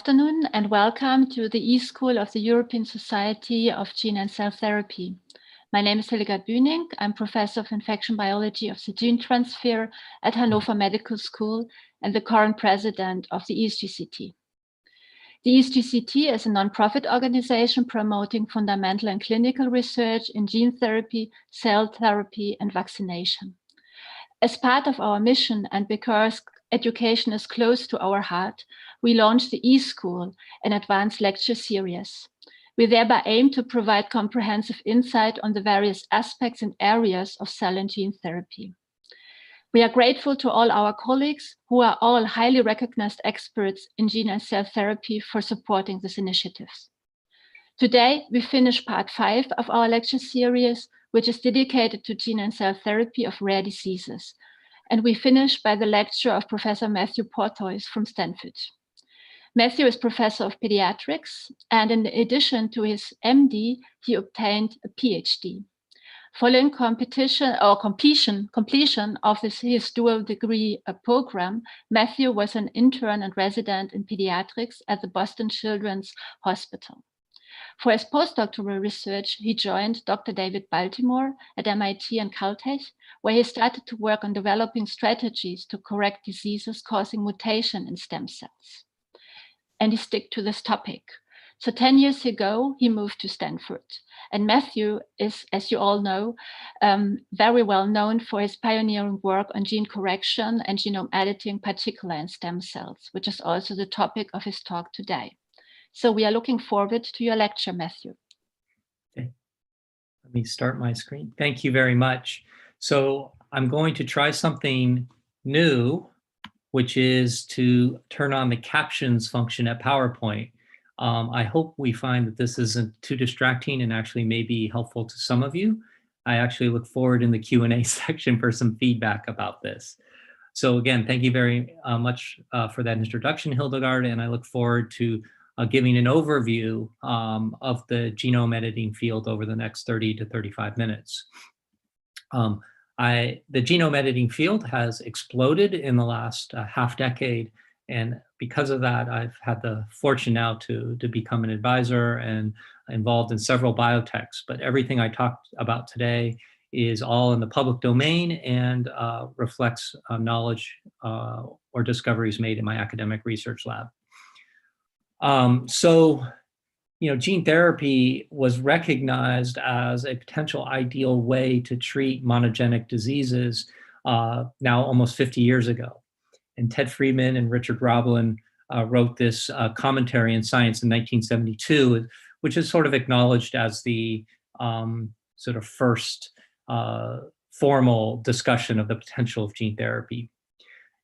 Afternoon and welcome to the E-School of the European Society of Gene and Cell Therapy. My name is Hildegard Büning. I'm Professor of Infection Biology of the Gene Transfer at Hannover Medical School and the current president of the ESGCT. The ESGCT is a nonprofit organization promoting fundamental and clinical research in gene therapy, cell therapy, and vaccination. As part of our mission and because education is close to our heart, we launched the E-School, an advanced lecture series. We thereby aim to provide comprehensive insight on the various aspects and areas of cell and gene therapy. We are grateful to all our colleagues who are all highly recognized experts in gene and cell therapy for supporting these initiatives. Today, we finish part 5 of our lecture series, which is dedicated to gene and cell therapy of rare diseases. And we finish by the lecture of Professor Matthew Porteus from Stanford. Matthew is professor of pediatrics, and in addition to his MD, he obtained a PhD. Following completion of his dual degree program, Matthew was an intern and resident in pediatrics at the Boston Children's Hospital. For his postdoctoral research, he joined Dr. David Baltimore at MIT and Caltech, where he started to work on developing strategies to correct diseases causing mutation in stem cells. And he stuck to this topic. So 10 years ago, he moved to Stanford. And Matthew is, as you all know, very well known for his pioneering work on gene correction and genome editing, particularly in stem cells, which is also the topic of his talk today. So we are looking forward to your lecture, Matthew. Okay, let me start my screen. Thank you very much. So I'm going to try something new, which is to turn on the captions function at PowerPoint. I hope we find that this isn't too distracting and actually may be helpful to some of you. I actually look forward in the Q&A section for some feedback about this. So again, thank you very much for that introduction, Hildegard, and I look forward to giving an overview of the genome editing field over the next 30 to 35 minutes. The genome editing field has exploded in the last half decade, and because of that, I've had the fortune now to become an advisor and involved in several biotechs. But everything I talked about today is all in the public domain and reflects knowledge or discoveries made in my academic research lab. Gene therapy was recognized as a potential ideal way to treat monogenic diseases now almost 50 years ago. And Ted Friedman and Richard Roblin wrote this commentary in Science in 1972, which is sort of acknowledged as the sort of first formal discussion of the potential of gene therapy.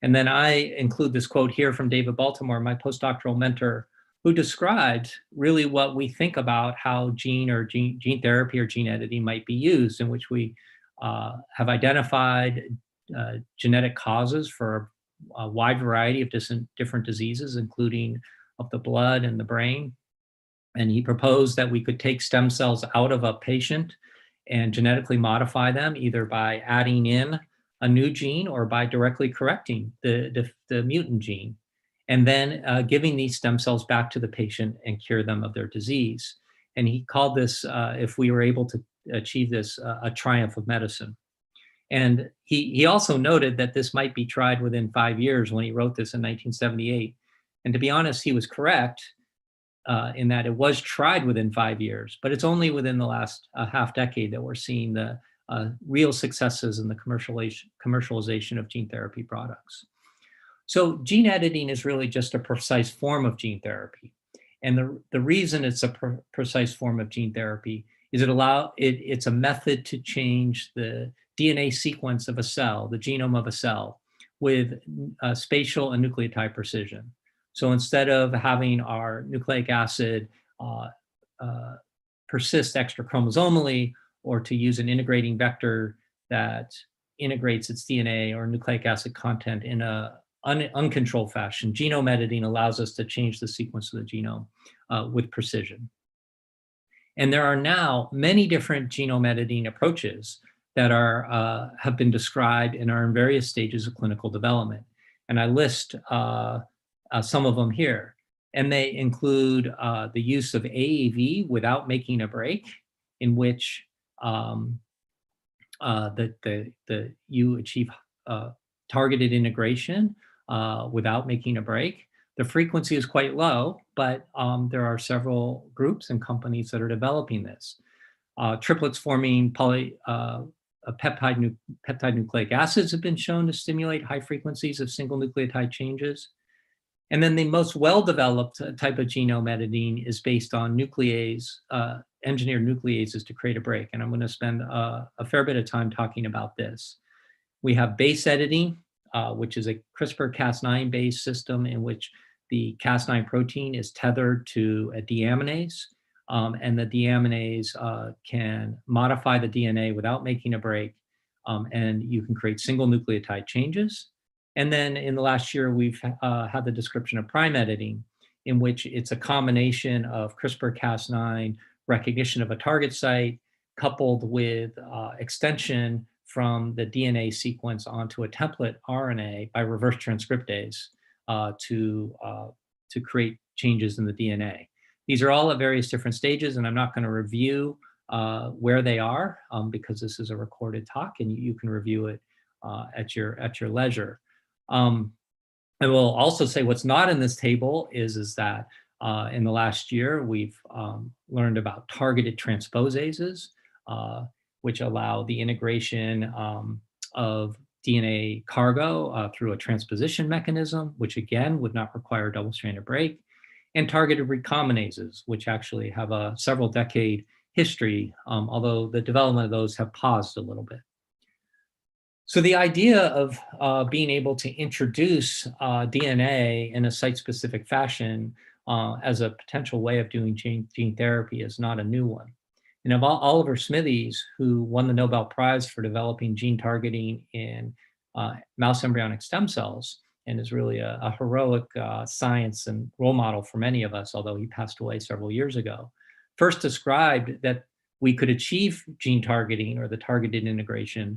And then I include this quote here from David Baltimore, my postdoctoral mentor, who described really what we think about how gene therapy or gene editing might be used, in which we have identified genetic causes for a wide variety of different diseases, including of the blood and the brain. And he proposed that we could take stem cells out of a patient and genetically modify them, either by adding in a new gene or by directly correcting the mutant gene, and then giving these stem cells back to the patient and cure them of their disease. And he called this, if we were able to achieve this, a triumph of medicine. And he also noted that this might be tried within 5 years when he wrote this in 1978. And to be honest, he was correct in that it was tried within 5 years, but it's only within the last half decade that we're seeing the real successes in the commercialization of gene therapy products. So gene editing is really just a precise form of gene therapy. And the reason it's a precise form of gene therapy is it's a method to change the DNA sequence of a cell, the genome of a cell, with spatial and nucleotide precision. So instead of having our nucleic acid persist extrachromosomally, or to use an integrating vector that integrates its DNA or nucleic acid content in a uncontrolled fashion, genome editing allows us to change the sequence of the genome with precision. And there are now many different genome editing approaches that have been described and are in various stages of clinical development. And I list some of them here. And they include the use of AAV without making a break, in which you achieve targeted integration without making a break. The frequency is quite low, but there are several groups and companies that are developing this. Triplets forming peptide nucleic acids have been shown to stimulate high frequencies of single nucleotide changes. And then the most well-developed type of genome editing is based on nuclease, engineered nucleases to create a break. And I'm going to spend a fair bit of time talking about this. We have base editing, which is a CRISPR-Cas9 based system in which the Cas9 protein is tethered to a deaminase, and the deaminase can modify the DNA without making a break, and you can create single nucleotide changes. And then in the last year, we've had the description of prime editing, in which it's a combination of CRISPR-Cas9 recognition of a target site coupled with extension from the DNA sequence onto a template RNA by reverse transcriptase to create changes in the DNA. These are all at various different stages, and I'm not going to review where they are because this is a recorded talk, and you can review it at your leisure. I will also say what's not in this table is that in the last year, we've learned about targeted transposases, which allow the integration of DNA cargo through a transposition mechanism, which again would not require double-stranded break, and targeted recombinases, which actually have a several decade history, although the development of those have paused a little bit. So the idea of being able to introduce DNA in a site-specific fashion as a potential way of doing gene therapy is not a new one. And of Oliver Smithies, who won the Nobel Prize for developing gene targeting in mouse embryonic stem cells, and is really a heroic science and role model for many of us, although he passed away several years ago, first described that we could achieve gene targeting or the targeted integration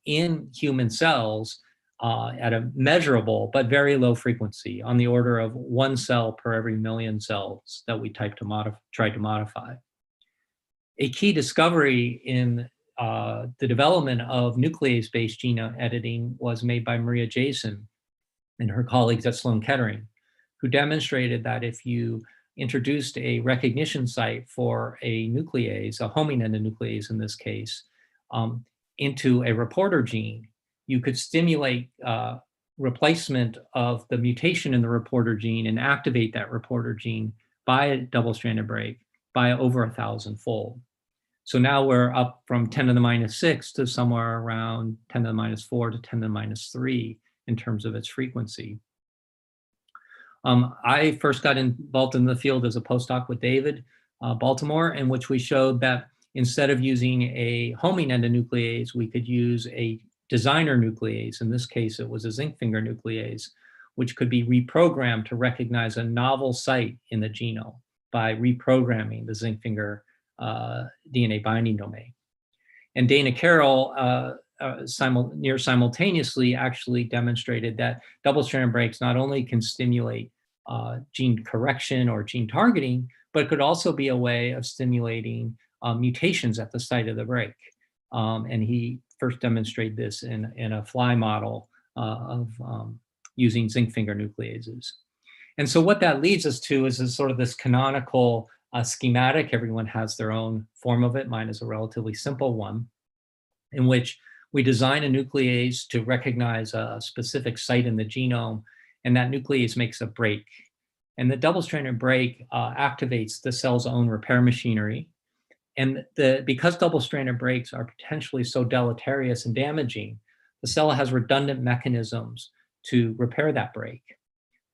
in human cells at a measurable but very low frequency, on the order of 1 cell per every million cells that we tried to modify. A key discovery in the development of nuclease-based gene editing was made by Maria Jason and her colleagues at Sloan Kettering, who demonstrated that if you introduced a recognition site for a nuclease, a homing endonuclease in this case, into a reporter gene, you could stimulate replacement of the mutation in the reporter gene and activate that reporter gene by a double-stranded break by over 1,000-fold. So now we're up from 10 to the minus 6 to somewhere around 10 to the minus 4 to 10 to the minus 3 in terms of its frequency. I first got involved in the field as a postdoc with David Baltimore, in which we showed that instead of using a homing endonuclease, we could use a designer nuclease. In this case, it was a zinc finger nuclease, which could be reprogrammed to recognize a novel site in the genome by reprogramming the zinc finger DNA binding domain. And Dana Carroll near simultaneously actually demonstrated that double-stranded breaks not only can stimulate gene correction or gene targeting, but could also be a way of stimulating mutations at the site of the break. And he first demonstrated this in a fly model of using zinc finger nucleases. And so what that leads us to is sort of this canonical schematic. Everyone has their own form of it. Mine is a relatively simple one, in which we design a nuclease to recognize a specific site in the genome, and that nuclease makes a break. And the double-stranded break activates the cell's own repair machinery. And because double-stranded breaks are potentially so deleterious and damaging, the cell has redundant mechanisms to repair that break.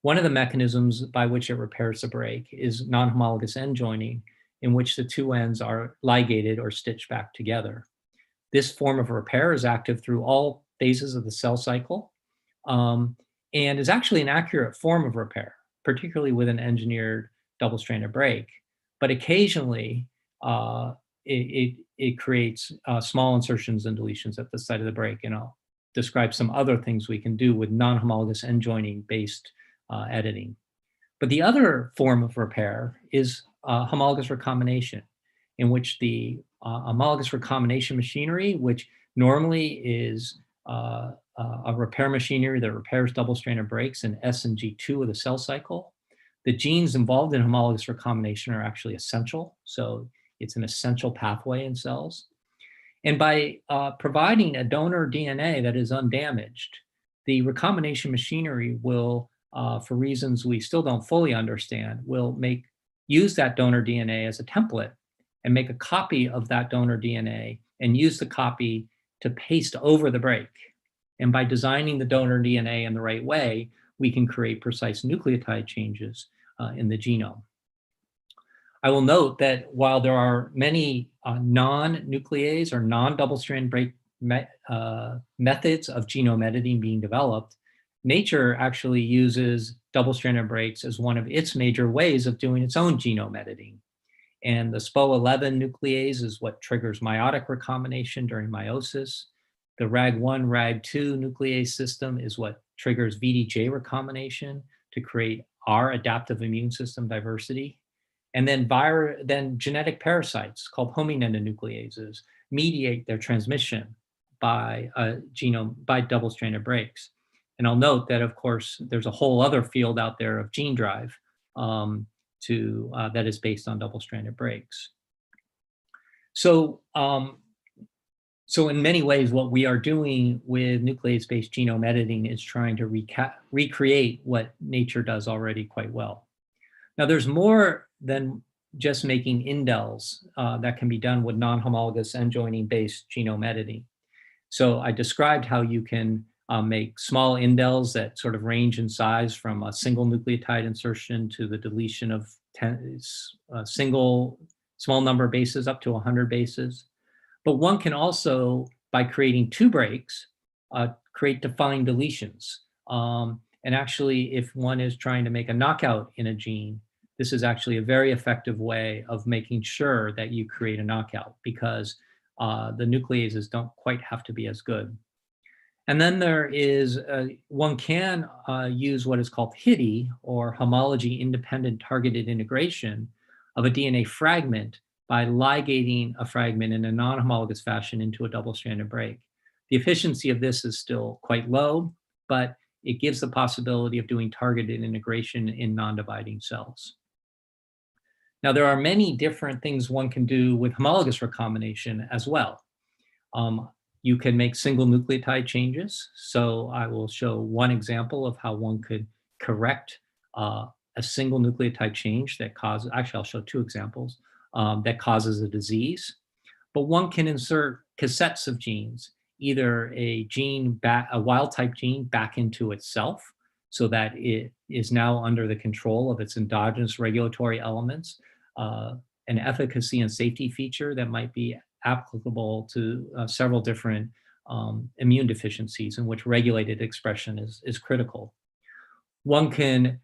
One of the mechanisms by which it repairs the break is non-homologous end joining, in which the two ends are ligated or stitched back together. This form of repair is active through all phases of the cell cycle, and is actually an accurate form of repair, particularly with an engineered double-stranded break. But occasionally, it creates small insertions and deletions at the site of the break, and I'll describe some other things we can do with non-homologous end joining based editing. But the other form of repair is homologous recombination, in which the homologous recombination machinery, which normally is a repair machinery that repairs double-stranded breaks in S and G2 of the cell cycle. The genes involved in homologous recombination are actually essential, so it's an essential pathway in cells. And by providing a donor DNA that is undamaged, the recombination machinery will, for reasons we still don't fully understand, will use that donor DNA as a template and make a copy of that donor DNA and use the copy to paste over the break. And by designing the donor DNA in the right way, we can create precise nucleotide changes in the genome. I will note that while there are many non-nuclease or non-double-strand break methods of genome editing being developed, nature actually uses double-stranded breaks as one of its major ways of doing its own genome editing. And the SPO11 nuclease is what triggers meiotic recombination during meiosis. The RAG1, RAG2 nuclease system is what triggers VDJ recombination to create our adaptive immune system diversity. And then genetic parasites called hominidnucleases mediate their transmission by double-stranded breaks. And I'll note that, of course, there's a whole other field out there of gene drive that is based on double-stranded breaks. So in many ways, what we are doing with nuclease-based genome editing is trying to recreate what nature does already quite well. Now, there's more than just making indels that can be done with non-homologous end joining-based genome editing. So I described how you can make small indels that sort of range in size from a single nucleotide insertion to the deletion of single small number of bases up to 100 bases. But one can also, by creating two breaks, create defined deletions. And actually, if one is trying to make a knockout in a gene, this is actually a very effective way of making sure that you create a knockout, because the nucleases don't quite have to be as good. And then there is, one can use what is called HITI, or homology independent targeted integration of a DNA fragment by ligating a fragment in a non-homologous fashion into a double-stranded break. The efficiency of this is still quite low, but it gives the possibility of doing targeted integration in non-dividing cells. Now, there are many different things one can do with homologous recombination as well. You can make single nucleotide changes. So I will show one example of how one could correct a single nucleotide change that causes, actually I'll show two examples, that causes a disease. But one can insert cassettes of genes, either a wild type gene back into itself, so that it is now under the control of its endogenous regulatory elements, an efficacy and safety feature that might be applicable to several different immune deficiencies in which regulated expression is critical. One can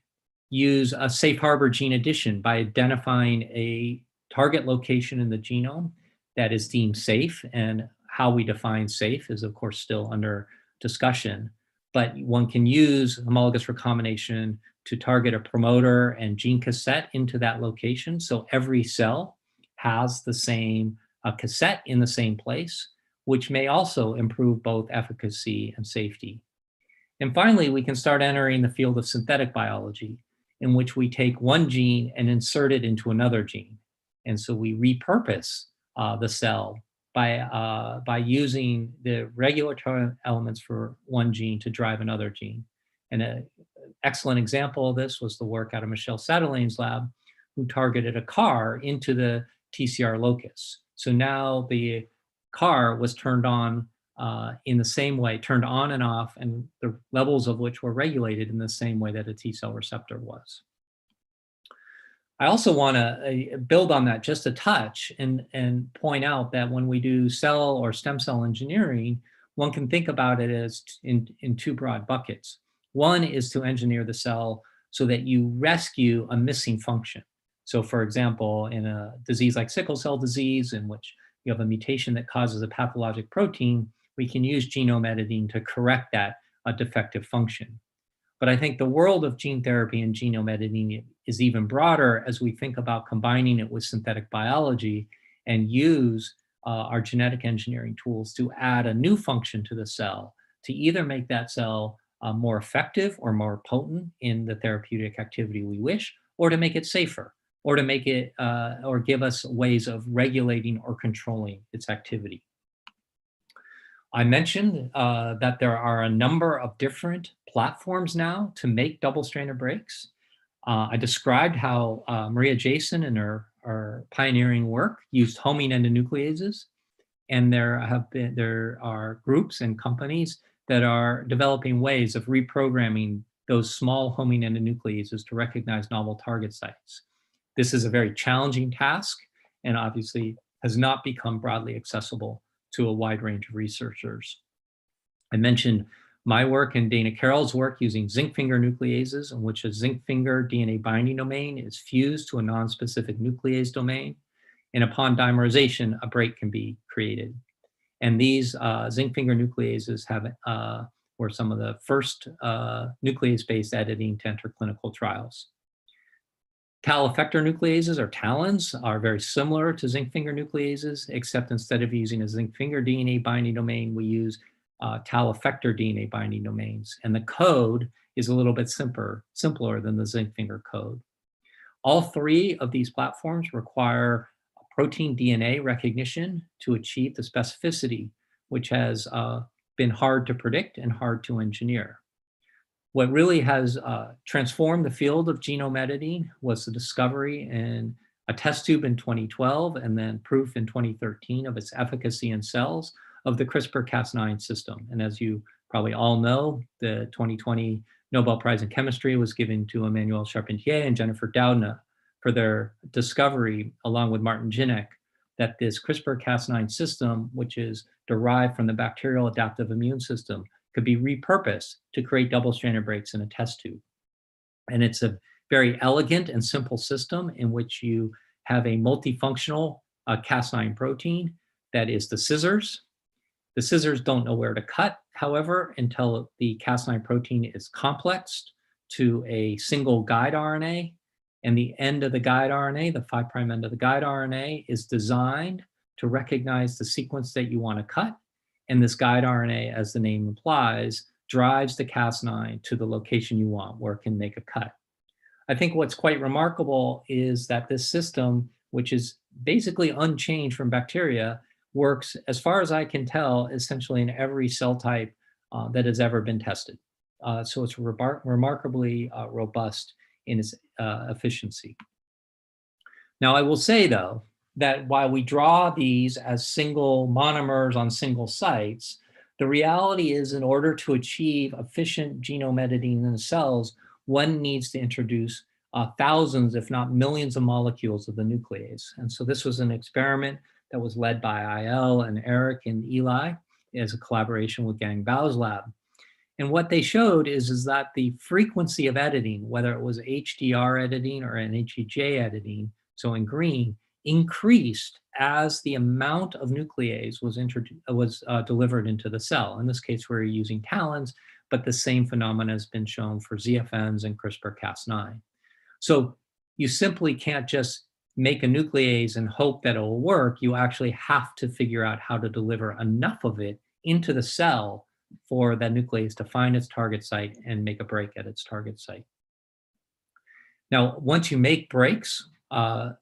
use a safe harbor gene addition by identifying a target location in the genome that is deemed safe, and how we define safe is of course still under discussion, but one can use homologous recombination to target a promoter and gene cassette into that location, so every cell has the same cassette in the same place, which may also improve both efficacy and safety. And finally, we can start entering the field of synthetic biology, in which we take one gene and insert it into another gene. And so we repurpose the cell by using the regulatory elements for one gene to drive another gene. And an excellent example of this was the work out of Michel Sadelain's lab, who targeted a CAR into the TCR locus. So now the CAR was turned on in the same way, turned on and off, and the levels of which were regulated in the same way that a T cell receptor was. I also want to build on that just a touch and point out that when we do cell or stem cell engineering, one can think about it as in two broad buckets. One is to engineer the cell so that you rescue a missing function. So for example, in a disease like sickle cell disease, in which you have a mutation that causes a pathologic protein, we can use genome editing to correct that defective function. But I think the world of gene therapy and genome editing is even broader as we think about combining it with synthetic biology and use our genetic engineering tools to add a new function to the cell to either make that cell more effective or more potent in the therapeutic activity we wish, or to make it safer, or to make it, or give us ways of regulating or controlling its activity. I mentioned that there are a number of different platforms now to make double-stranded breaks. I described how Maria Jason and her pioneering work used homing endonucleases, and there are groups and companies that are developing ways of reprogramming those small homing endonucleases to recognize novel target sites. This is a very challenging task and obviously has not become broadly accessible to a wide range of researchers. I mentioned my work and Dana Carroll's work using zinc finger nucleases, in which a zinc finger DNA binding domain is fused to a non-specific nuclease domain. And upon dimerization, a break can be created. And these zinc finger nucleases were some of the first nuclease-based editing to enter clinical trials. Tal effector nucleases, or TALENs, are very similar to zinc finger nucleases, except instead of using a zinc finger DNA binding domain, we use Tal effector DNA binding domains. And the code is a little bit simpler than the zinc finger code. All three of these platforms require protein DNA recognition to achieve the specificity, which has been hard to predict and hard to engineer. What really has transformed the field of genome editing was the discovery in a test tube in 2012 and then proof in 2013 of its efficacy in cells of the CRISPR-Cas9 system. And as you probably all know, the 2020 Nobel Prize in Chemistry was given to Emmanuel Charpentier and Jennifer Doudna for their discovery, along with Martin Ginnick, that this CRISPR-Cas9 system, which is derived from the bacterial adaptive immune system, could be repurposed to create double-stranded breaks in a test tube. And it's a very elegant and simple system in which you have a multifunctional Cas9 protein that is the scissors. The scissors don't know where to cut, however, until the Cas9 protein is complexed to a single guide RNA. And the end of the guide RNA, the 5' end of the guide RNA, is designed to recognize the sequence that you want to cut. And this guide RNA, as the name implies, drives the Cas9 to the location you want where it can make a cut. I think what's quite remarkable is that this system, which is basically unchanged from bacteria, works, as far as I can tell, essentially in every cell type that has ever been tested. So it's remarkably robust in its efficiency. Now, I will say, though, that while we draw these as single monomers on single sites, the reality is in order to achieve efficient genome editing in the cells, one needs to introduce thousands, if not millions of molecules of the nuclease. And so this was an experiment that was led by IL and Eric and Eli as a collaboration with Gang Bao's lab. And what they showed is that the frequency of editing, whether it was HDR editing or NHEJ editing, so in green, increased as the amount of nuclease was delivered into the cell. In this case, we're using TALENs, but the same phenomenon has been shown for ZFNs and CRISPR-Cas9. So you simply can't just make a nuclease and hope that it will work. You actually have to figure out how to deliver enough of it into the cell for that nuclease to find its target site and make a break at its target site. Now, once you make breaks,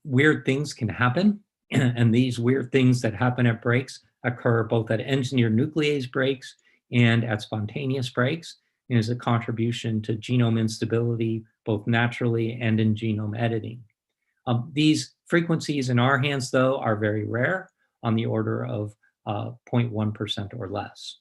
weird things can happen. And these weird things that happen at breaks occur both at engineered nuclease breaks and at spontaneous breaks, and is a contribution to genome instability, both naturally and in genome editing. These frequencies in our hands, though, are very rare, on the order of 0.1% or less.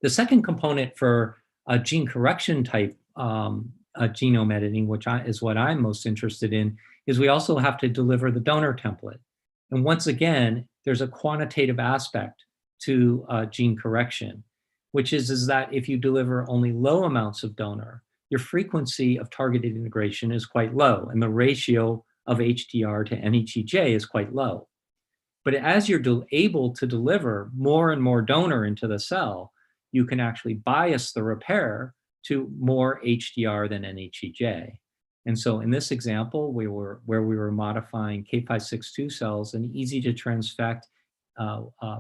The second component for gene correction type genome editing, which is what I'm most interested in, is we also have to deliver the donor template. And once again, there's a quantitative aspect to gene correction, which is that if you deliver only low amounts of donor, your frequency of targeted integration is quite low, and the ratio of HDR to NHEJ is quite low. But as you're able to deliver more and more donor into the cell, you can actually bias the repair to more HDR than NHEJ. And so in this example, where we were modifying K562 cells, an easy to transfect,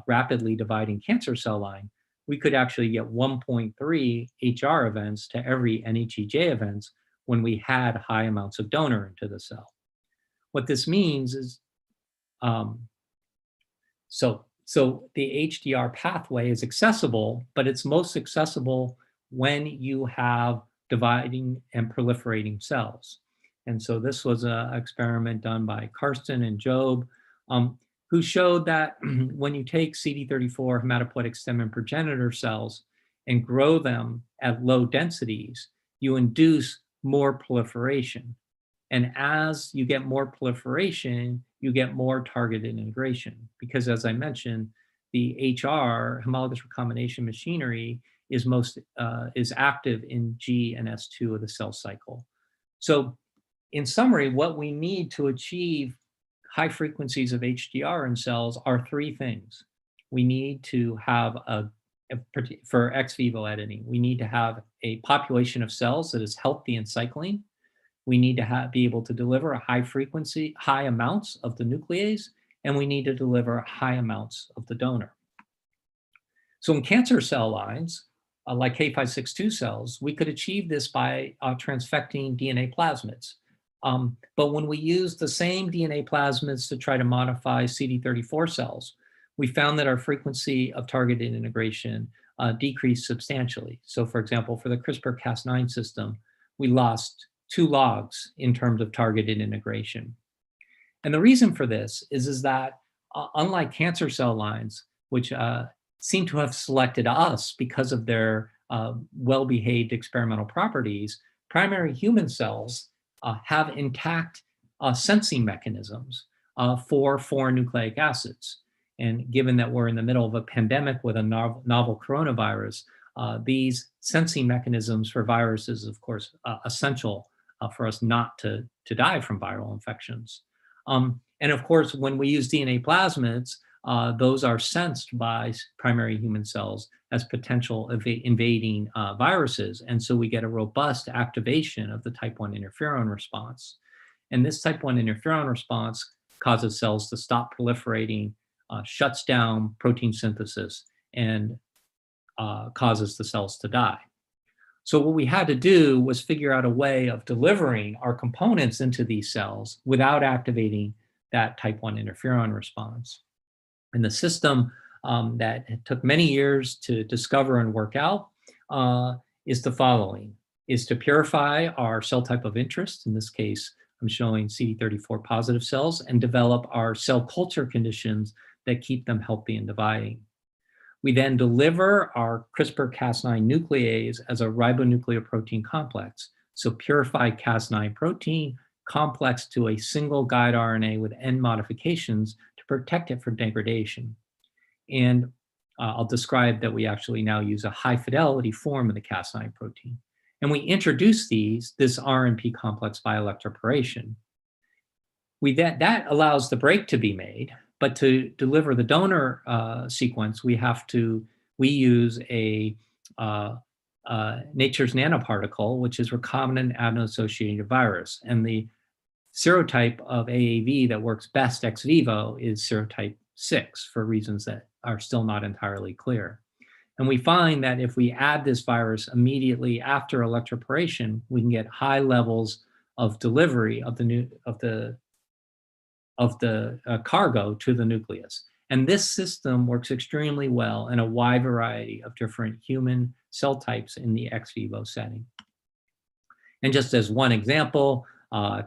rapidly dividing cancer cell line, we could actually get 1.3 HR events to every NHEJ events when we had high amounts of donor into the cell. What this means is, so the HDR pathway is accessible, but it's most accessible when you have dividing and proliferating cells. And so this was an experiment done by Karsten and Job, who showed that when you take CD34 hematopoietic stem and progenitor cells and grow them at low densities, you induce more proliferation. And as you get more proliferation, you get more targeted integration. Because as I mentioned, the HR, homologous recombination machinery, is active in G and S2 of the cell cycle. So in summary, what we need to achieve high frequencies of HDR in cells are three things. We need to have for ex vivo editing, we need to have a population of cells that is healthy and cycling. We need to be able to deliver a high frequency, high amounts of the nuclease, and we need to deliver high amounts of the donor. So in cancer cell lines, like K562 cells, we could achieve this by transfecting DNA plasmids. But when we use the same DNA plasmids to try to modify CD34 cells, we found that our frequency of targeted integration decreased substantially. So for example, for the CRISPR-Cas9 system, we lost 2 logs in terms of targeted integration. And the reason for this is that unlike cancer cell lines, which seem to have selected us because of their well-behaved experimental properties, primary human cells have intact sensing mechanisms for foreign nucleic acids. And given that we're in the middle of a pandemic with a novel coronavirus, these sensing mechanisms for viruses, of course, essential for us not to die from viral infections. And of course, when we use DNA plasmids, those are sensed by primary human cells as potential invading viruses. And so we get a robust activation of the type 1 interferon response. And this type 1 interferon response causes cells to stop proliferating, shuts down protein synthesis, and causes the cells to die. So what we had to do was figure out a way of delivering our components into these cells without activating that type 1 interferon response. And the system that took many years to discover and work out is the following, is to purify our cell type of interest. In this case, I'm showing CD34 positive cells, and develop our cell culture conditions that keep them healthy and dividing. We then deliver our CRISPR-Cas9 nuclease as a ribonucleoprotein complex. So purified Cas9 protein complex to a single guide RNA with N modifications to protect it from degradation. And I'll describe that we actually now use a high fidelity form of the Cas9 protein. And we introduce this RNP complex by electroporation. That allows the break to be made. But to deliver the donor sequence, we use a nature's nanoparticle, which is recombinant adeno-associated virus. And the serotype of AAV that works best ex vivo is serotype 6 for reasons that are still not entirely clear. And we find that if we add this virus immediately after electroporation, we can get high levels of delivery of the cargo to the nucleus. And this system works extremely well in a wide variety of different human cell types in the ex vivo setting. And just as one example, a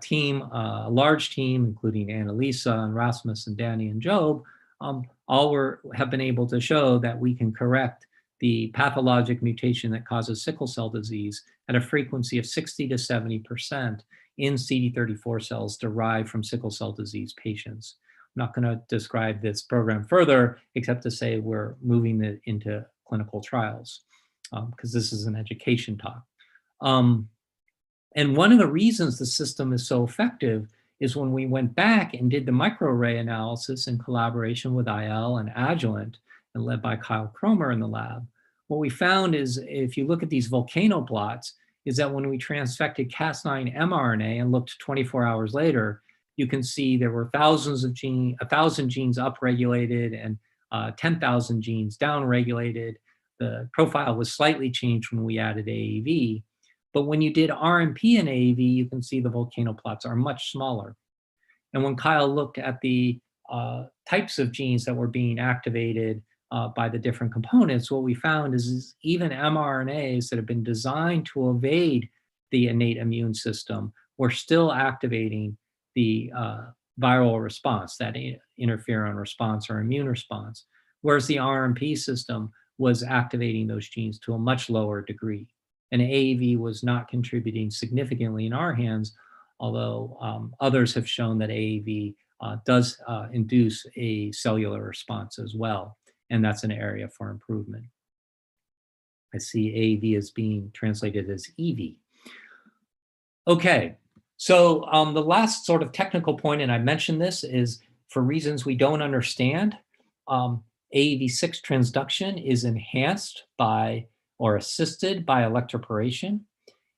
large team, including Annalisa and Rasmus and Danny and Job, have been able to show that we can correct the pathologic mutation that causes sickle cell disease at a frequency of 60 to 70% in CD34 cells derived from sickle cell disease patients. I'm not going to describe this program further, except to say we're moving it into clinical trials, because this is an education talk. And one of the reasons the system is so effective is when we went back and did the microarray analysis in collaboration with IL and Agilent, and led by Kyle Cromer in the lab, what we found is, if you look at these volcano plots, is that when we transfected Cas9 mRNA and looked 24 hours later, you can see there were thousands of 1,000 genes upregulated and 10,000 genes downregulated. The profile was slightly changed when we added AAV. But when you did RMP and AAV, you can see the volcano plots are much smaller. And when Kyle looked at the types of genes that were being activated by the different components, what we found is even mRNAs that have been designed to evade the innate immune system were still activating the viral response, that interferon response or immune response, whereas the RMP system was activating those genes to a much lower degree. And AAV was not contributing significantly in our hands, although others have shown that AAV does induce a cellular response as well. And that's an area for improvement. I see AAV as being translated as EV. Okay, so the last sort of technical point, and I mentioned this, is for reasons we don't understand, AAV6 transduction is enhanced by or assisted by electroporation.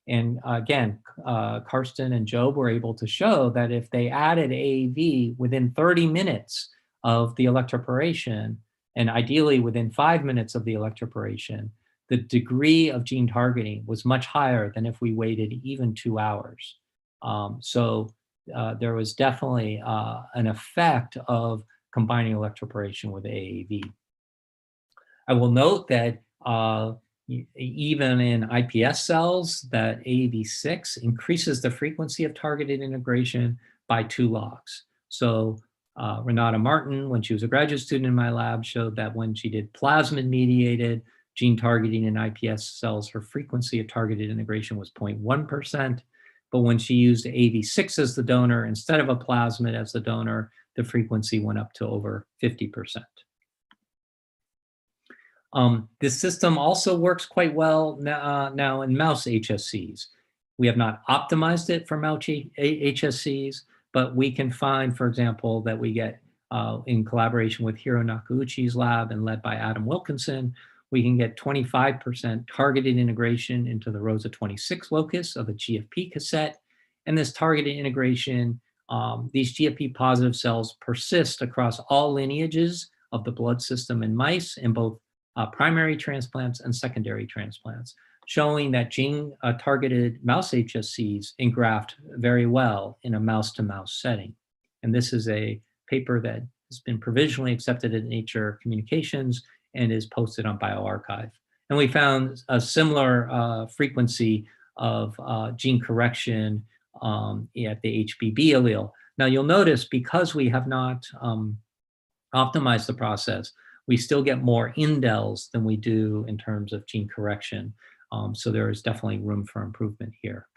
And again, Karsten and Job were able to show that if they added AAV within 30 minutes of the electroporation, and ideally within 5 minutes of the electroporation, the degree of gene targeting was much higher than if we waited even 2 hours. So there was definitely an effect of combining electroporation with AAV. I will note that even in iPS cells, that AAV6 increases the frequency of targeted integration by 2 logs. So Renata Martin, when she was a graduate student in my lab, showed that when she did plasmid-mediated gene targeting in iPS cells, her frequency of targeted integration was 0.1%. But when she used AAV6 as the donor instead of a plasmid as the donor, the frequency went up to over 50%. This system also works quite well now in mouse HSCs. We have not optimized it for mouse HSCs, but we can find, for example, that we get, in collaboration with Hiro Nakauchi's lab and led by Adam Wilkinson, we can get 25% targeted integration into the ROSA 26 locus of a GFP cassette. And this targeted integration, these GFP positive cells persist across all lineages of the blood system in mice in both primary transplants and secondary transplants, showing that gene-targeted mouse HSCs engraft very well in a mouse-to-mouse setting. And this is a paper that has been provisionally accepted in Nature Communications and is posted on bioRxiv. And we found a similar frequency of gene correction at the HBB allele. Now you'll notice, because we have not optimized the process, we still get more indels than we do in terms of gene correction. So there is definitely room for improvement here.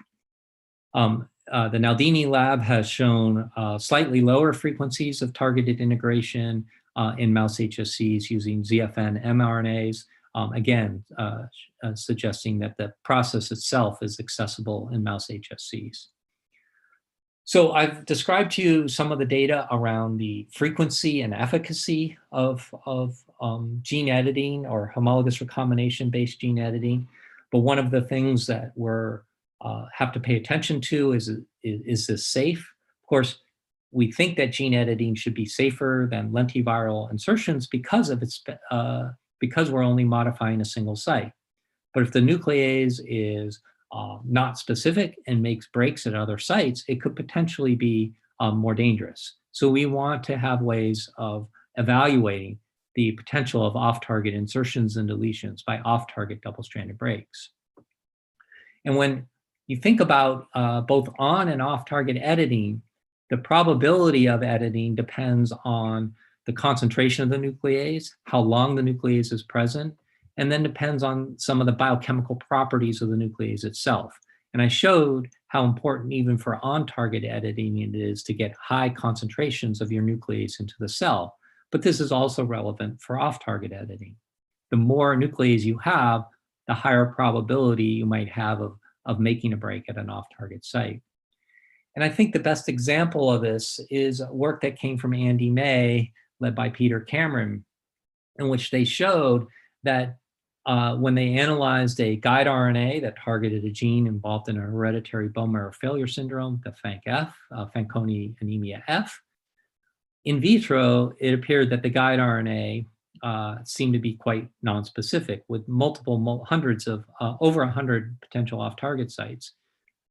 The Naldini lab has shown slightly lower frequencies of targeted integration in mouse HSCs using ZFN mRNAs, again, suggesting that the process itself is accessible in mouse HSCs. So I've described to you some of the data around the frequency and efficacy of gene editing or homologous recombination-based gene editing. But one of the things that we're have to pay attention to is this safe? Of course, we think that gene editing should be safer than lentiviral insertions because of its because we're only modifying a single site. But if the nuclease is not specific and makes breaks at other sites, it could potentially be more dangerous. So we want to have ways of evaluating the potential of off-target insertions and deletions by off-target double-stranded breaks. And when you think about both on and off-target editing, the probability of editing depends on the concentration of the nuclease, how long the nuclease is present, and then depends on some of the biochemical properties of the nuclease itself. And I showed how important even for on-target editing it is to get high concentrations of your nuclease into the cell. But this is also relevant for off-target editing. The more nuclease you have, the higher probability you might have of making a break at an off-target site. And I think the best example of this is work that came from Andy May, led by Peter Cameron, in which they showed that when they analyzed a guide RNA that targeted a gene involved in a hereditary bone marrow failure syndrome, the FANC-F, Fanconi anemia F. In vitro, it appeared that the guide RNA seemed to be quite nonspecific, with hundreds of, over 100 potential off-target sites.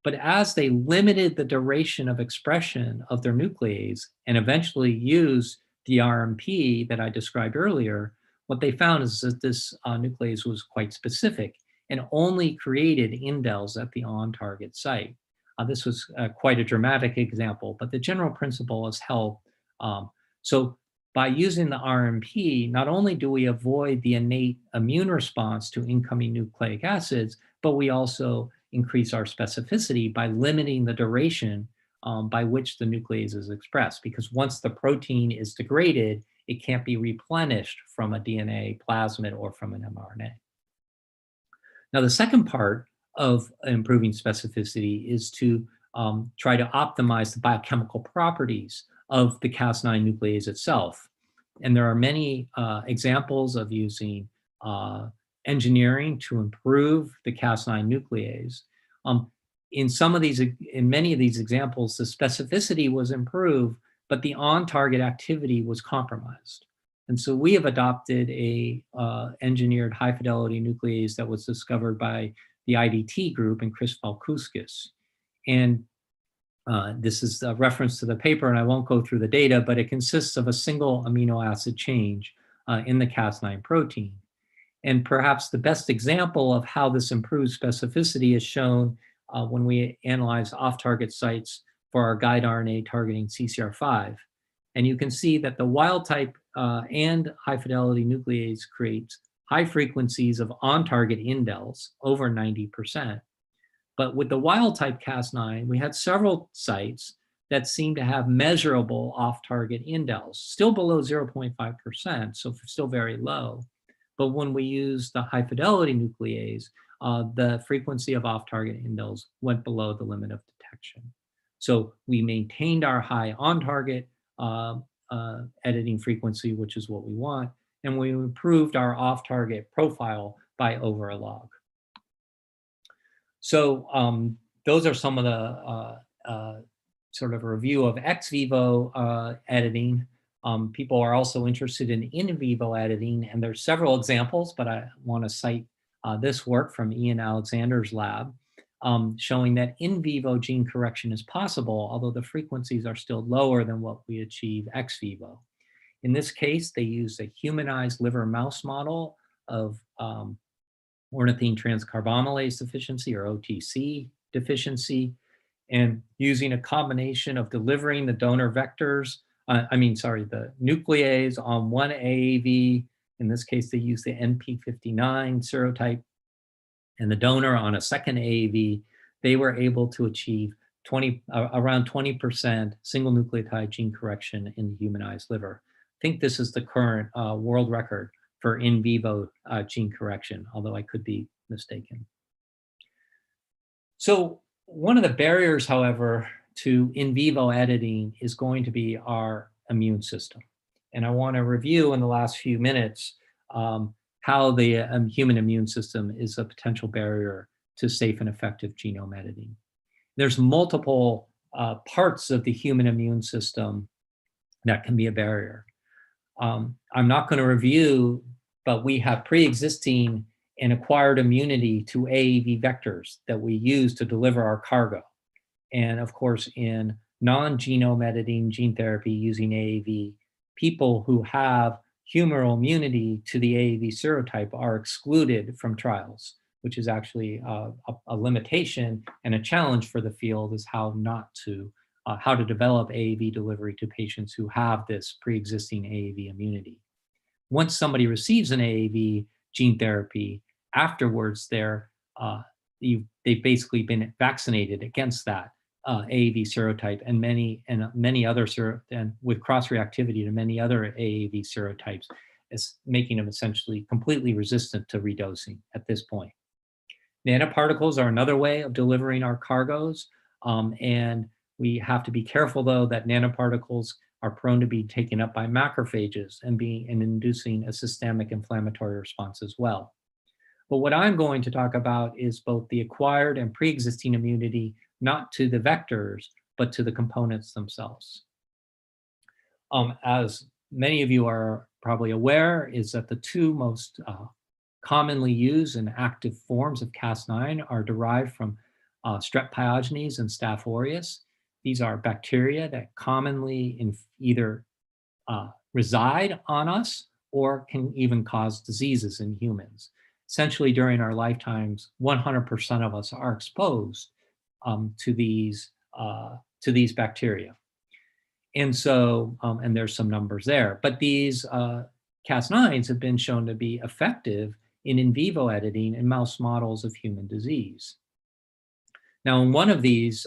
But as they limited the duration of expression of their nuclease and eventually used the RMP that I described earlier, what they found is that this nuclease was quite specific and only created indels at the on-target site. This was quite a dramatic example, but the general principle is held. So by using the RMP, not only do we avoid the innate immune response to incoming nucleic acids, but we also increase our specificity by limiting the duration by which the nuclease is expressed. Because once the protein is degraded, it can't be replenished from a DNA plasmid or from an mRNA. Now, the second part of improving specificity is to try to optimize the biochemical properties of the Cas9 nuclease itself. And there are many examples of using engineering to improve the Cas9 nuclease. In many of these examples, the specificity was improved, but the on-target activity was compromised. And so we have adopted a engineered high-fidelity nuclease that was discovered by the IDT group and Chris Valkouskas. And this is a reference to the paper, and I won't go through the data, but it consists of a single amino acid change in the Cas9 protein. And perhaps the best example of how this improves specificity is shown when we analyze off-target sites for our guide RNA targeting CCR5. And you can see that the wild type and high-fidelity nuclease creates high frequencies of on-target indels, over 90%. But with the wild type Cas9, we had several sites that seemed to have measurable off-target indels, still below 0.5%, so still very low. But when we use the high-fidelity nuclease, the frequency of off-target indels went below the limit of detection. So we maintained our high on-target editing frequency, which is what we want, and we improved our off-target profile by over a log. So those are some of the sort of a review of ex vivo editing. People are also interested in vivo editing, and there's several examples, but I want to cite this work from Ian Alexander's lab, showing that in vivo gene correction is possible, although the frequencies are still lower than what we achieve ex vivo. In this case, they used a humanized liver mouse model of ornithine transcarbamylase deficiency, or OTC deficiency, and using a combination of delivering the donor vectors, the nuclease on one AAV. In this case, they used the NP59 serotype, and the donor on a second AAV. They were able to achieve around 20% single nucleotide gene correction in the humanized liver. I think this is the current world record for in vivo gene correction, although I could be mistaken. So one of the barriers, however, to in vivo editing is going to be our immune system. And I want to review in the last few minutes how the human immune system is a potential barrier to safe and effective genome editing. There's multiple parts of the human immune system that can be a barrier. I'm not going to review, but we have pre-existing and acquired immunity to AAV vectors that we use to deliver our cargo. And of course, in non-genome editing gene therapy using AAV, people who have humoral immunity to the AAV serotype are excluded from trials, which is actually a limitation and a challenge for the field, is how to develop AAV delivery to patients who have this pre-existing AAV immunity. Once somebody receives an AAV gene therapy, afterwards they've basically been vaccinated against that AAV serotype and many other and with cross-reactivity to many other AAV serotypes, is making them essentially completely resistant to redosing at this point. Nanoparticles are another way of delivering our cargoes, and we have to be careful, though, that nanoparticles are prone to be taken up by macrophages and inducing a systemic inflammatory response as well. But what I'm going to talk about is both the acquired and pre-existing immunity, not to the vectors, but to the components themselves. As many of you are probably aware, is that the two most commonly used and active forms of Cas9 are derived from strep pyogenes and Staph aureus. These are bacteria that commonly either reside on us or can even cause diseases in humans. Essentially, during our lifetimes, 100% of us are exposed to these bacteria. And so, and there's some numbers there, but these Cas9s have been shown to be effective in vivo editing in mouse models of human disease. Now, in one of these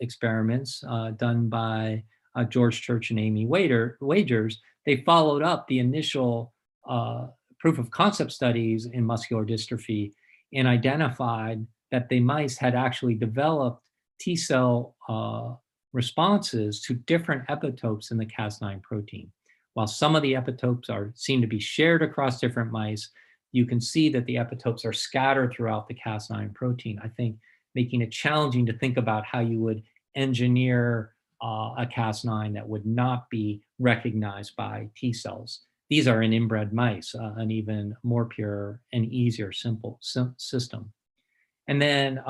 experiments done by George Church and Amy Wagers, they followed up the initial proof of concept studies in muscular dystrophy and identified that the mice had actually developed T-cell responses to different epitopes in the Cas9 protein. While some of the epitopes seem to be shared across different mice, you can see that the epitopes are scattered throughout the Cas9 protein. I think making it challenging to think about how you would engineer a Cas9 that would not be recognized by T cells. These are in inbred mice, an even more pure and easier, simple system. And then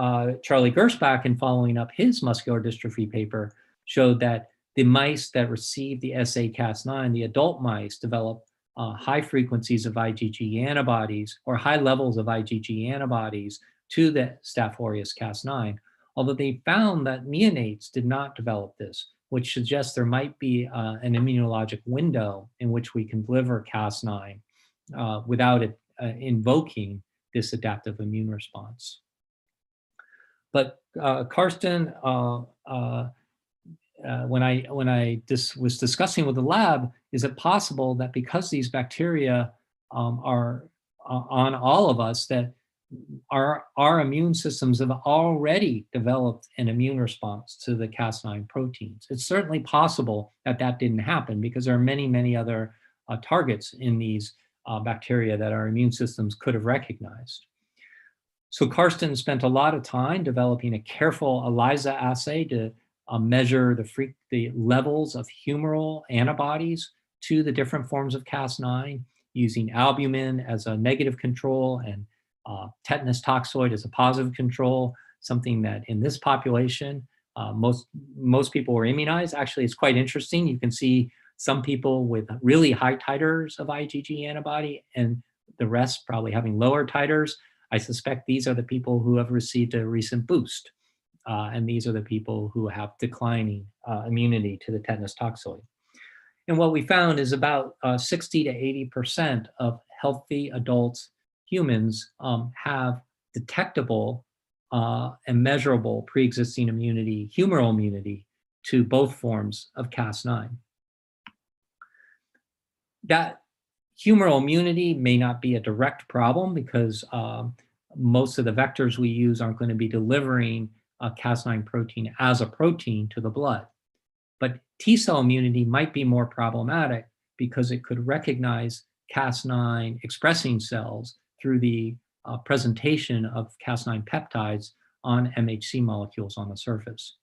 Charlie Gersbach, in following up his muscular dystrophy paper, showed that the mice that received the SA-Cas9, the adult mice, developed high frequencies of IgG antibodies or high levels of IgG antibodies to the Staph aureus Cas9, although they found that neonates did not develop this, which suggests there might be an immunologic window in which we can deliver Cas9 without it invoking this adaptive immune response. But Karsten, when I was discussing with the lab, is it possible that because these bacteria are on all of us, that our immune systems have already developed an immune response to the Cas9 proteins? It's certainly possible that that didn't happen because there are many, many other targets in these bacteria that our immune systems could have recognized. So Karsten spent a lot of time developing a careful ELISA assay to measure the levels of humoral antibodies to the different forms of Cas9, using albumin as a negative control and tetanus toxoid as a positive control, something that in this population, most people were immunized. Actually, it's quite interesting. You can see some people with really high titers of IgG antibody and the rest probably having lower titers. I suspect these are the people who have received a recent boost. And these are the people who have declining immunity to the tetanus toxoid. And what we found is about 60 to 80% of healthy adults, humans, have detectable and measurable pre-existing immunity, humoral immunity, to both forms of Cas9. That humoral immunity may not be a direct problem because most of the vectors we use aren't going to be delivering Cas9 protein as a protein to the blood. But T-cell immunity might be more problematic because it could recognize Cas9 expressing cells through the presentation of Cas9 peptides on MHC molecules on the surface.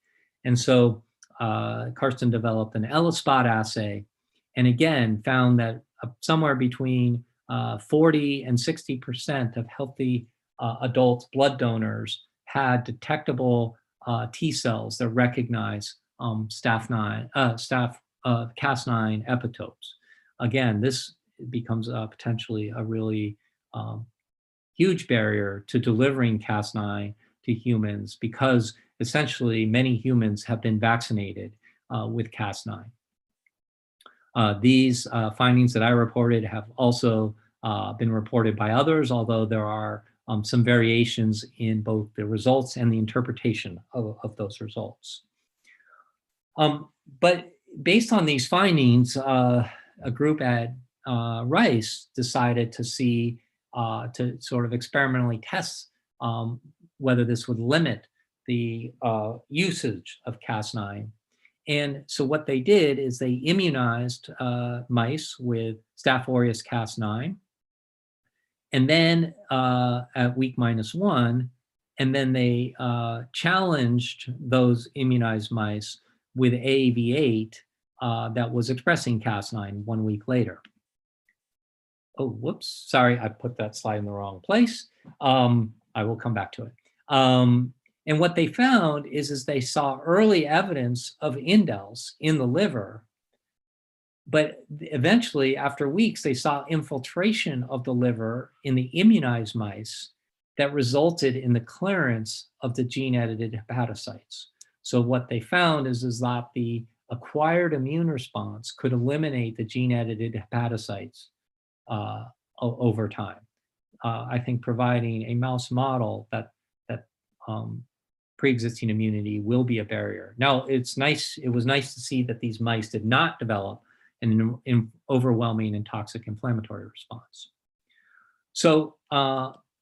And so Karsten developed an ELISpot assay and again found that somewhere between 40 and 60% of healthy adult blood donors had detectable T cells that recognize Cas9 epitopes. Again, this becomes potentially a really huge barrier to delivering Cas9 to humans because essentially many humans have been vaccinated with Cas9. These findings that I reported have also been reported by others, although there are some variations in both the results and the interpretation of those results. But based on these findings, a group at Rice decided to see, to sort of experimentally test whether this would limit the usage of Cas9. And so what they did is they immunized mice with Staph aureus Cas9. And then at week -1, and then they challenged those immunized mice with AAV8 that was expressing Cas9 1 week later. Oh, whoops, sorry, I put that slide in the wrong place. I will come back to it. And what they found is they saw early evidence of indels in the liver, but eventually, after weeks, they saw infiltration of the liver in the immunized mice that resulted in the clearance of the gene-edited hepatocytes. So what they found is that the acquired immune response could eliminate the gene-edited hepatocytes over time. I think providing a mouse model that pre-existing immunity will be a barrier. Now, it was nice to see that these mice did not develop an overwhelming and toxic inflammatory response. So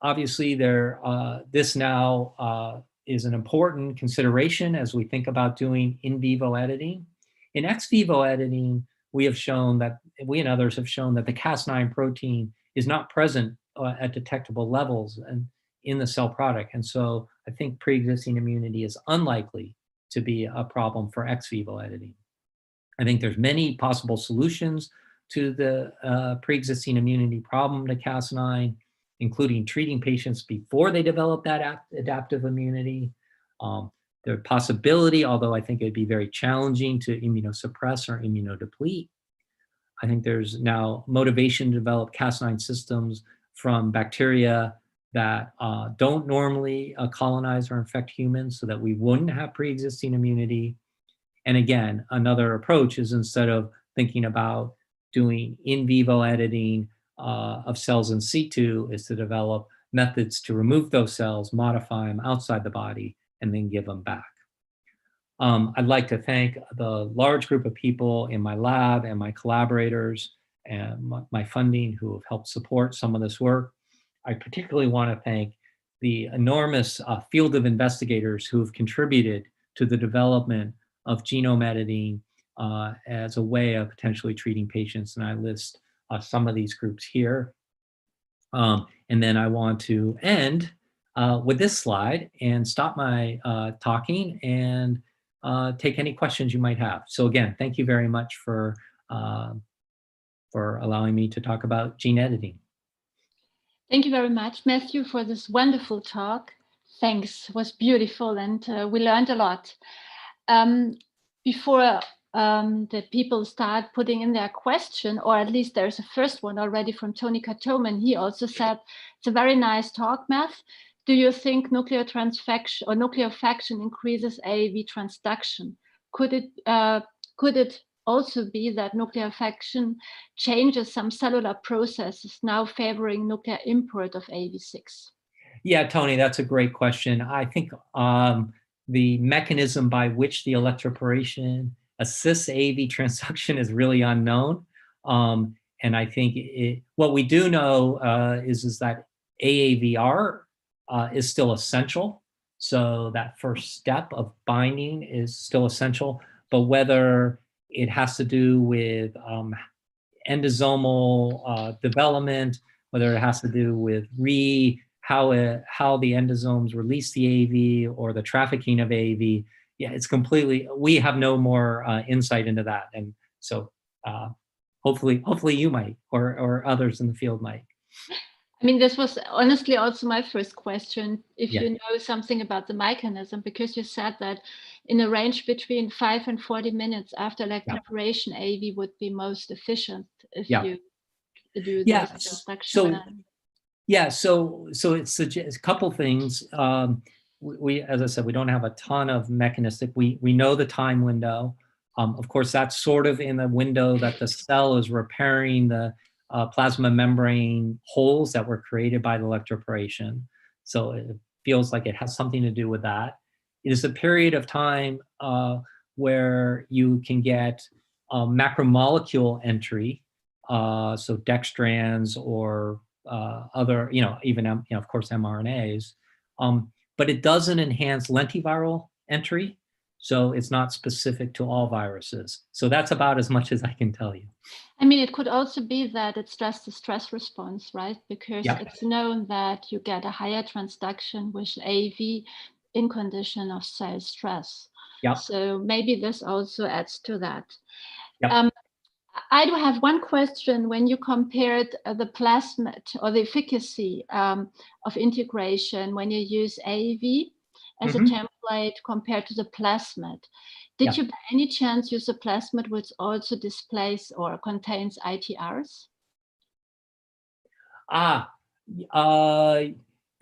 obviously this now is an important consideration as we think about doing in vivo editing. In ex vivo editing, we and others have shown that the Cas9 protein is not present at detectable levels and in the cell product. And so I think pre-existing immunity is unlikely to be a problem for ex vivo editing. I think there's many possible solutions to the pre-existing immunity problem to Cas9, including treating patients before they develop that adaptive immunity. The possibility, although I think it'd be very challenging to immunosuppress or immunodeplete. I think there's now motivation to develop Cas9 systems from bacteria that don't normally colonize or infect humans so that we wouldn't have pre-existing immunity. And again, another approach is instead of thinking about doing in vivo editing of cells in situ is to develop methods to remove those cells, modify them outside the body, and then give them back. I'd like to thank the large group of people in my lab and my collaborators and my funding who have helped support some of this work. I particularly want to thank the enormous field of investigators who have contributed to the development of genome editing as a way of potentially treating patients. And I list some of these groups here. And then I want to end with this slide and stop my talking and take any questions you might have. So again, thank you very much for allowing me to talk about gene editing. Thank you very much, Matthew, for this wonderful talk. Thanks, it was beautiful, and we learned a lot. Before the people start putting in their question, or at least there's a first one already from Tony Katoman. He also said, it's a very nice talk, Matt. Do you think nuclear transfection or nucleofaction increases AAV transduction? Could it also be that nucleofaction changes some cellular processes now favoring nuclear import of AAV6? Yeah, Tony, that's a great question. I think the mechanism by which the electroporation assists AAV transduction is really unknown. And I think what we do know is that AAVR is still essential. So that first step of binding is still essential, but whether it has to do with endosomal development, whether it has to do with how the endosomes release the AAV or the trafficking of AAV, yeah, it's completely, we have no more insight into that. And so hopefully you might, or others in the field might. I mean, this was honestly also my first question, if you know something about the mechanism, because you said that in a range between 5 and 40 minutes after electroporation, AAV would be most efficient if you do this transduction. So it suggests a couple things. We, as I said, we don't have a ton of mechanistic. We know the time window. Of course, that's sort of in the window that the cell is repairing the plasma membrane holes that were created by the electroporation. So it feels like it has something to do with that. It is a period of time where you can get macromolecule entry, so dextrans or other, even, of course, mRNAs. But it doesn't enhance lentiviral entry. So it's not specific to all viruses. So that's about as much as I can tell you. I mean, it could also be that it's just a stress response, right? Because it's known that you get a higher transduction with AAV in condition of cell stress. So maybe this also adds to that. I do have one question. When you compared the plasmid or the efficacy of integration when you use AAV as a template compared to the plasmid, did you by any chance use a plasmid which also displays or contains ITRs?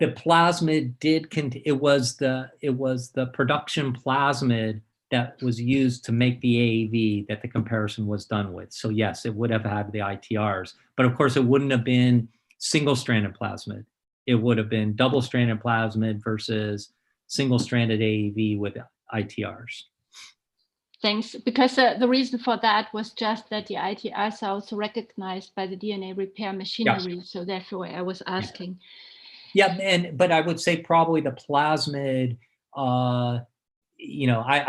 The plasmid did it was the production plasmid that was used to make the AAV that the comparison was done with. So yes, it would have had the ITRs, but of course it wouldn't have been single-stranded plasmid. It would have been double-stranded plasmid versus single-stranded AAV with ITRs. Thanks, because the reason for that was just that the ITRs are also recognized by the DNA repair machinery. So therefore I was asking. But I would say probably the plasmid, I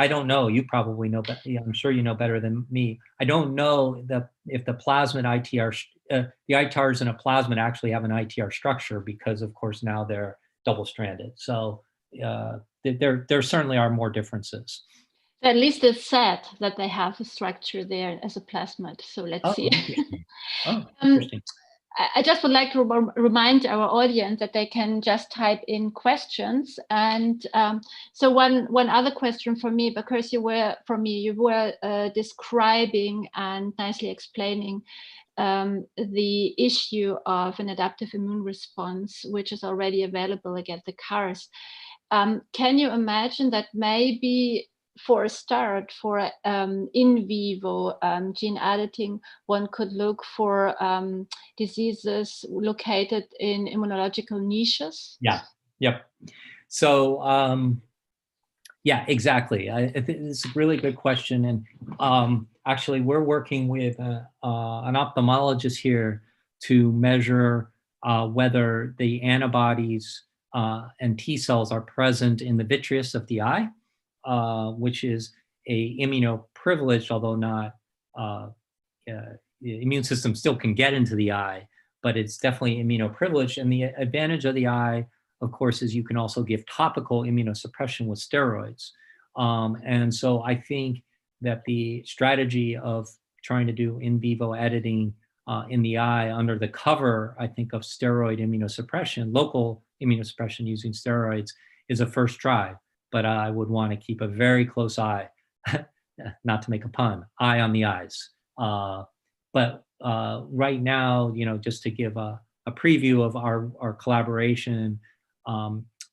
don't know. You probably know, but I'm sure you know better than me. I don't know if the plasmid ITR, the ITRs in a plasmid actually have an ITR structure because, of course, now they're double-stranded. So there certainly are more differences. At least it's said that they have a structure there as a plasmid. So let's see. Interesting. Interesting. I just would like to remind our audience that they can just type in questions. And so one other question for me, because you were describing and nicely explaining the issue of an adaptive immune response, which is already available against the CARs. Can you imagine that maybe for a start, for in vivo gene editing, one could look for diseases located in immunological niches? So, exactly. I think it's a really good question. And actually, we're working with an ophthalmologist here to measure whether the antibodies and T cells are present in the vitreous of the eye, which is a immunoprivileged, although not, the immune system still can get into the eye, but it's definitely immunoprivileged. And the advantage of the eye, of course, is you can also give topical immunosuppression with steroids. And so I think that the strategy of trying to do in vivo editing in the eye under the cover, I think, of steroid immunosuppression, local immunosuppression using steroids, is a first try. But I would want to keep a very close eye, not to make a pun, eye on the eyes. But right now, just to give a preview of our collaboration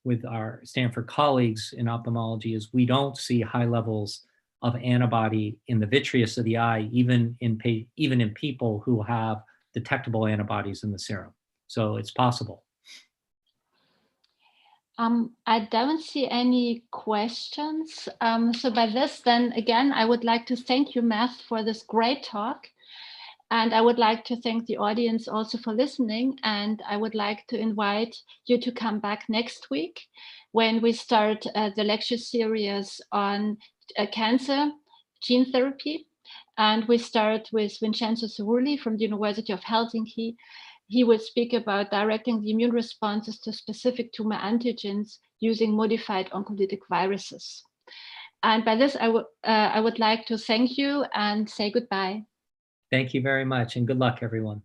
with our Stanford colleagues in ophthalmology, is we don't see high levels of antibody in the vitreous of the eye, even in people who have detectable antibodies in the serum. So it's possible. I don't see any questions. So by this, then again, I would like to thank you, Matt, for this great talk. And I would like to thank the audience also for listening. And I would like to invite you to come back next week when we start the lecture series on cancer gene therapy. And we start with Vincenzo Cerulli from the University of Helsinki. He will speak about directing the immune responses to specific tumor antigens using modified oncolytic viruses. And by this, I would like to thank you and say goodbye. Thank you very much, and good luck, everyone.